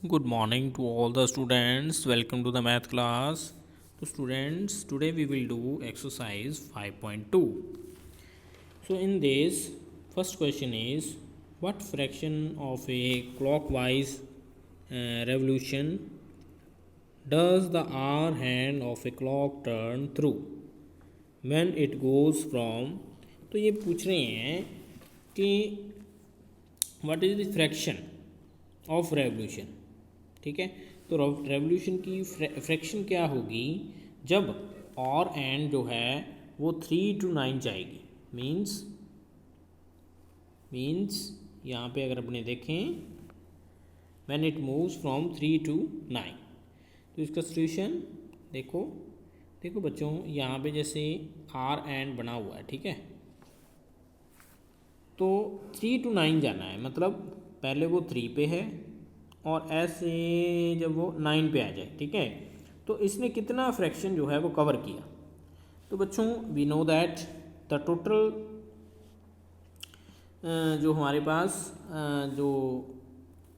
Good morning to all the students. Welcome to the math class. So students, today we will do exercise 5.2. So in this, first question is, what fraction of a clockwise revolution does the hour hand of a clock turn through when it goes from? तो ये पूछ रहे हैं कि what is the fraction of revolution. ठीक है, तो revolution की फ्रैक्शन क्या होगी जब और एंड जो है वो 3 to 9 जाएगी. मीन्स यहाँ पे अगर अपने देखें when it moves from 3 to 9, तो इसका सॉल्यूशन देखो बच्चों, यहाँ पे जैसे आर एंड बना हुआ है, ठीक है, तो 3 to 9 जाना है, मतलब पहले वो 3 पे है और ऐसे जब वो 9 पे आ जाए, ठीक है, तो इसने कितना फ्रैक्शन जो है वो कवर किया. तो बच्चों we know that the total जो हमारे पास जो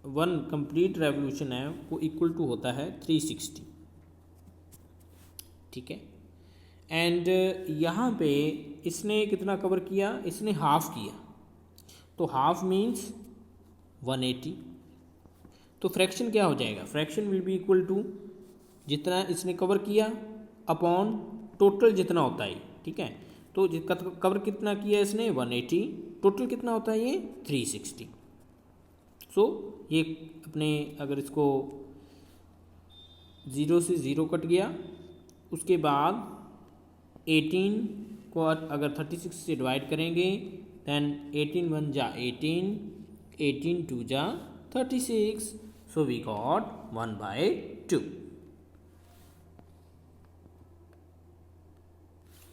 वन कंप्लीट रेवोल्यूशन है वो इक्वल टू होता है 360, ठीक है. एंड यहाँ पे इसने कितना कवर किया, इसने हाफ किया, तो हाफ मीन्स 180. तो फ्रैक्शन क्या हो जाएगा, fraction will be equal to जितना इसने कवर किया अपॉन टोटल जितना होता है, ठीक है. तो कवर कितना किया इसने 180, टोटल कितना होता है ये 360. सो ये अपने अगर इसको 0 से 0 कट गया, उसके बाद 18 को अगर 36 से डिवाइड करेंगे दैन 18 1 जा 18, 18 2 जा 36. So we got 1/2.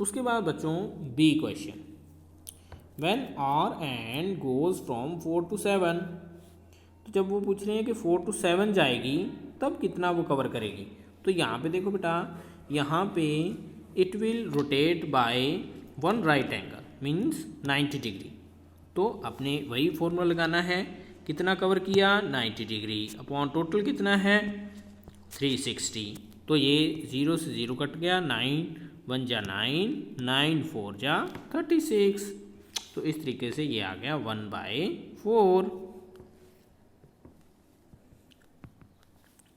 उसके बाद बच्चों B question, when hour hand goes from 4 to 7, तो जब वो पूछ रहे हैं कि 4 to 7 जाएगी तब कितना वो कवर करेगी. तो यहाँ पे देखो बेटा, यहाँ पे it will rotate by one right angle means 90 degree. तो अपने वही फॉर्मूला लगाना है, कितना कवर किया 90 डिग्री अपॉन टोटल कितना है 360. तो ये 0 से 0 कट गया, 9 1 जा 9, 9 4 जा 36. तो इस तरीके से ये आ गया 1/4.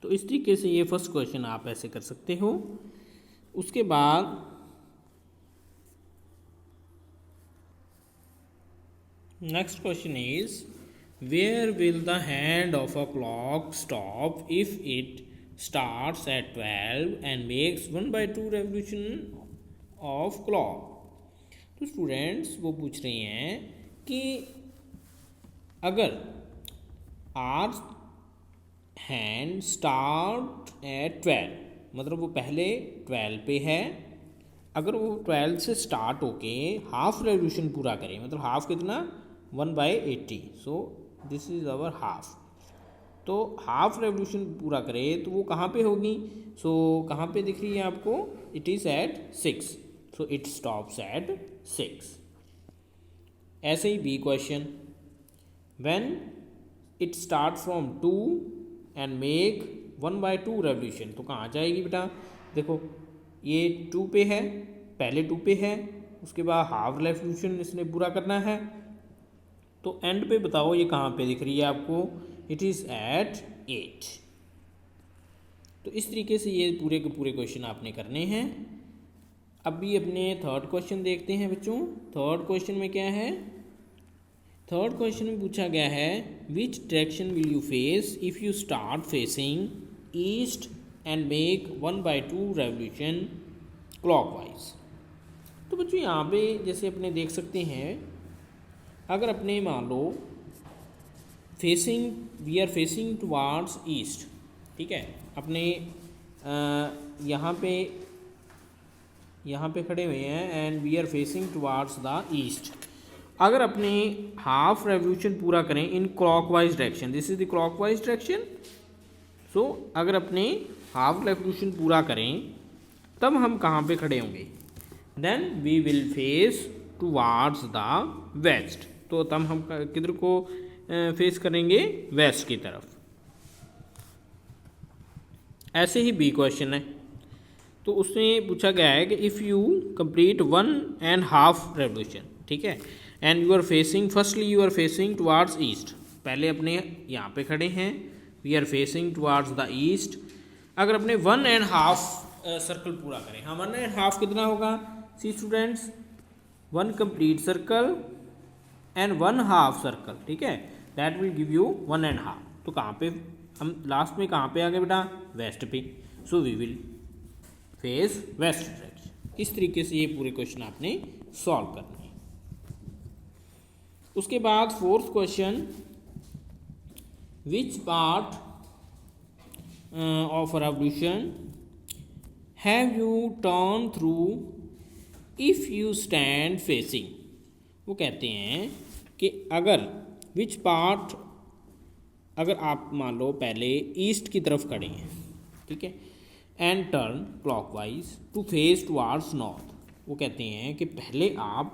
तो इस तरीके से ये फर्स्ट क्वेश्चन आप ऐसे कर सकते हो. उसके बाद next question is, where will the hand of a clock stop if it starts at 12 and makes 1/2 revolution of clock. तो स्टूडेंट्स वो पूछ रहे हैं कि अगर आर हैंड स्टार्ट एट 12, मतलब वो पहले 12 पे है, अगर वो 12 से स्टार्ट होके हाफ रेवोल्यूशन पूरा करे, मतलब हाफ कितना 1/80. So this is our half. तो हाफ रेवोल्यूशन पूरा करे तो वो कहाँ पे होगी, सो कहाँ पे दिख रही है आपको, it is at 6. So it stops at 6. ऐसे ही B question, when it start from 2 and make 1/2 revolution, तो कहाँ जाएगी बेटा, देखो ये 2 पे है, पहले 2 पे है, उसके बाद हाफ रेवोल्यूशन इसने पूरा करना है, तो एंड पे बताओ ये कहाँ पे दिख रही है आपको, इट इज़ एट 8. तो इस तरीके से ये पूरे के पूरे क्वेश्चन आपने करने हैं. अभी अपने थर्ड क्वेश्चन देखते हैं बच्चों. थर्ड क्वेश्चन में क्या है, थर्ड क्वेश्चन में पूछा गया है, which direction will you face if you start facing east and make 1/2 revolution clockwise. तो बच्चों यहाँ पे जैसे अपने देख सकते हैं, अगर अपने मान लो we are facing towards east, ठीक है, अपने यहाँ पे खड़े हुए हैं and we are facing towards the east. अगर अपने हाफ रेवोल्यूशन पूरा करें in clockwise direction, this is the clockwise direction. So अगर अपने हाफ रेवोल्यूशन पूरा करें तब हम कहाँ पे खड़े होंगे, then we will face towards the west. तो तब हम किधर को फेस करेंगे, वेस्ट की तरफ. ऐसे ही बी क्वेश्चन है, तो उसमें पूछा गया है कि इफ़ यू कंप्लीट 1.5 रेवोल्यूशन, ठीक है, and you are facing, firstly you are facing towards east, पहले अपने यहाँ पे खड़े हैं, we are facing towards the east. अगर अपने 1.5 सर्कल पूरा करें, हाँ 1.5 कितना होगा, see students, 1 complete circle and 1/2 circle, ठीक है, दैट विल गिव यू 1.5। तो कहाँ पे हम लास्ट में कहाँ पे आ गए बेटा, वेस्ट पे, so we will face west direction. इस तरीके से ये पूरे क्वेश्चन आपने सॉल्व करने हैं। उसके बाद fourth question, which part of revolution have U turn through if you stand facing. वो कहते हैं कि अगर विच पार्ट, अगर आप मान लो पहले ईस्ट की तरफ खड़े हैं, ठीक है, and turn clockwise to face towards north. वो कहते हैं कि पहले आप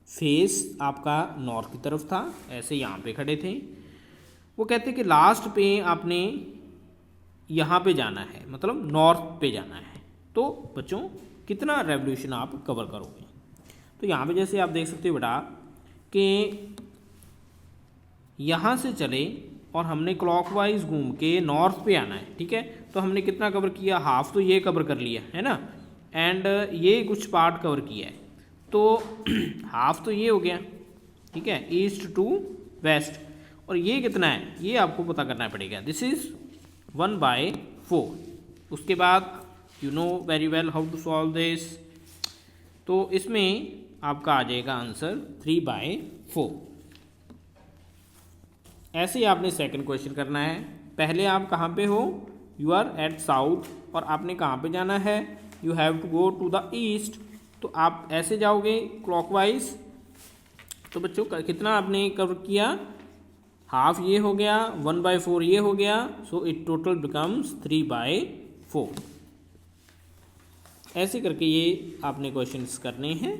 फेस आपका नॉर्थ की तरफ था, ऐसे यहाँ पे खड़े थे। वो कहते हैं कि लास्ट पे आपने यहाँ पे जाना है, मतलब नॉर्थ पे जाना है। तो बच्चों कितना रेवोल्यूशन आप कवर करोगे। तो यहाँ पे जैसे आप देख सकते हो बेटा कि यहाँ से चले और हमने क्लॉकवाइज घूम के नॉर्थ पे आना है, ठीक है, तो हमने कितना कवर किया, हाफ तो ये कवर कर लिया है ना, एंड ये कुछ पार्ट कवर किया है, तो हाफ तो ये हो गया, ठीक है, ईस्ट टू वेस्ट। और ये कितना है, ये आपको पता करना पड़ेगा, दिस इज 1/4। उसके बाद you know very well how to solve this, तो इसमें आपका आ जाएगा आंसर 3/4। ऐसे ही आपने सेकंड क्वेश्चन करना है। पहले आप कहाँ पे हो, यू आर एट साउथ, और आपने कहाँ पे जाना है, you have to go to the east. तो आप ऐसे जाओगे क्लॉकवाइज। तो बच्चों कितना आपने कवर किया, हाफ ये हो गया, 1/4 ये हो गया, सो इट टोटल बिकम्स 3/4। ऐसे करके ये आपने क्वेश्चंस करने हैं।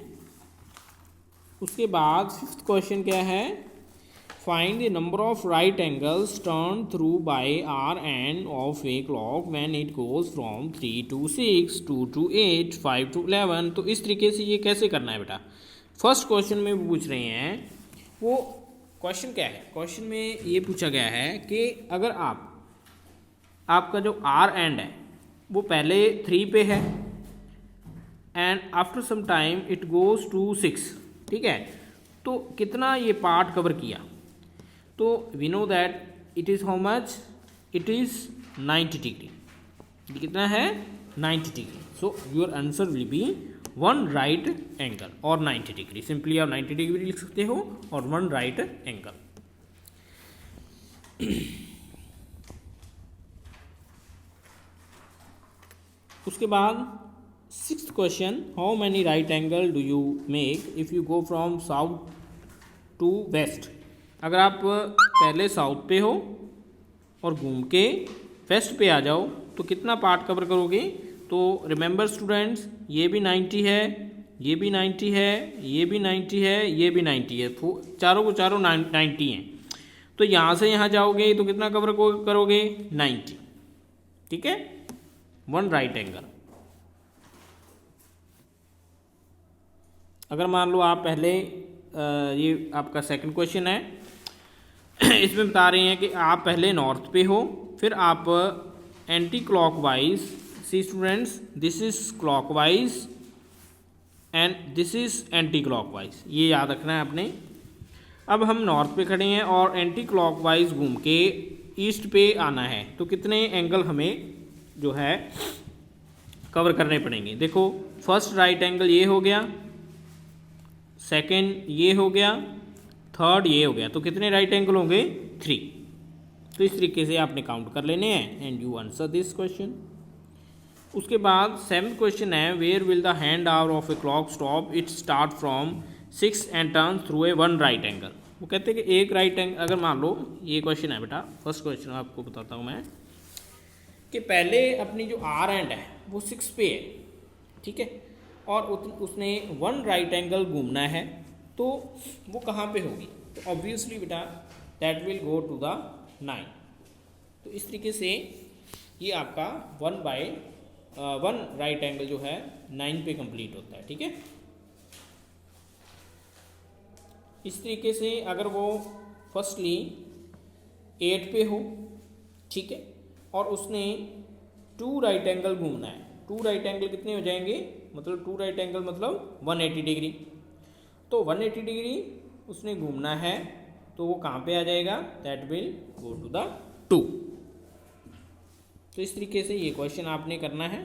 उसके बाद फिफ्थ क्वेश्चन क्या है, find the number of right angles turn through by hour hand of a clock when it goes from 3 to 6, 2 to 8, 5 to 11। तो इस तरीके से ये कैसे करना है बेटा। फर्स्ट क्वेश्चन में पूछ रहे हैं, वो क्वेश्चन क्या है, क्वेश्चन में ये पूछा गया है कि अगर आपका जो आर एंड है वो पहले 3 पे है and after some time it goes to 6, ठीक है, तो कितना ये पार्ट कवर किया। तो we know that it is how much, it is 90 degree. ये कितना है, 90 degree. So your answer will be 1 right angle और 90 डिग्री। सिंपली आप 90 डिग्री लिख सकते हो और 1 राइट एंगल। उसके बाद sixth question, how many right angle do you make if you go from south to west. अगर आप पहले साउथ पे हो और घूम के वेस्ट पे आ जाओ तो कितना पार्ट कवर करोगे। तो रिमेंबर स्टूडेंट्स, ये भी 90 है, ये भी 90 है, ये भी 90 है, ये भी 90 है, चारों को चारों 90 हैं। तो यहाँ से यहाँ जाओगे तो कितना कवर करोगे, 90, ठीक है, 1 राइट एंगल। अगर मान लो आप पहले ये आपका सेकंड क्वेश्चन है, इसमें बता रहे हैं कि आप पहले नॉर्थ पे हो, फिर आप anti clockwise, see students this is clockwise and this is anti clockwise, ये याद रखना है आपने। अब हम नॉर्थ पे खड़े हैं और एंटी क्लॉकवाइज घूम के ईस्ट पे आना है, तो कितने एंगल हमें जो है कवर करने पड़ेंगे। देखो फर्स्ट राइट एंगल ये हो गया, सेकंड ये हो गया, थर्ड ये हो गया, तो कितने राइट एंगल होंगे, 3। तो इस तरीके से आपने काउंट कर लेने हैं and you answer this question. उसके बाद सेवंथ क्वेश्चन है, where will the hand hour of a clock stop, it start from 6 and turn through a 1 right angle. वो कहते हैं कि एक राइट एंगल, अगर मान लो ये क्वेश्चन है बेटा, फर्स्ट क्वेश्चन आपको बताता हूँ मैं, कि पहले अपनी जो आर एंड है वो 6 पे है, ठीक है, और उसने 1 राइट एंगल घूमना है, तो वो कहाँ पे होगी। तो ऑब्वियसली बेटा that will go to the 9। तो इस तरीके से ये आपका 1/1 राइट एंगल जो है 9 पे कंप्लीट होता है। ठीक है, इस तरीके से अगर वो फर्स्टली 8 पे हो, ठीक है, और उसने 2 राइट एंगल घूमना है। 2 राइट एंगल कितने हो जाएंगे, मतलब 2 राइट एंगल मतलब 180 डिग्री। तो 180 डिग्री उसने घूमना है, तो वो कहाँ पे आ जाएगा, that will go to the 2। तो इस तरीके से ये क्वेश्चन आपने करना है।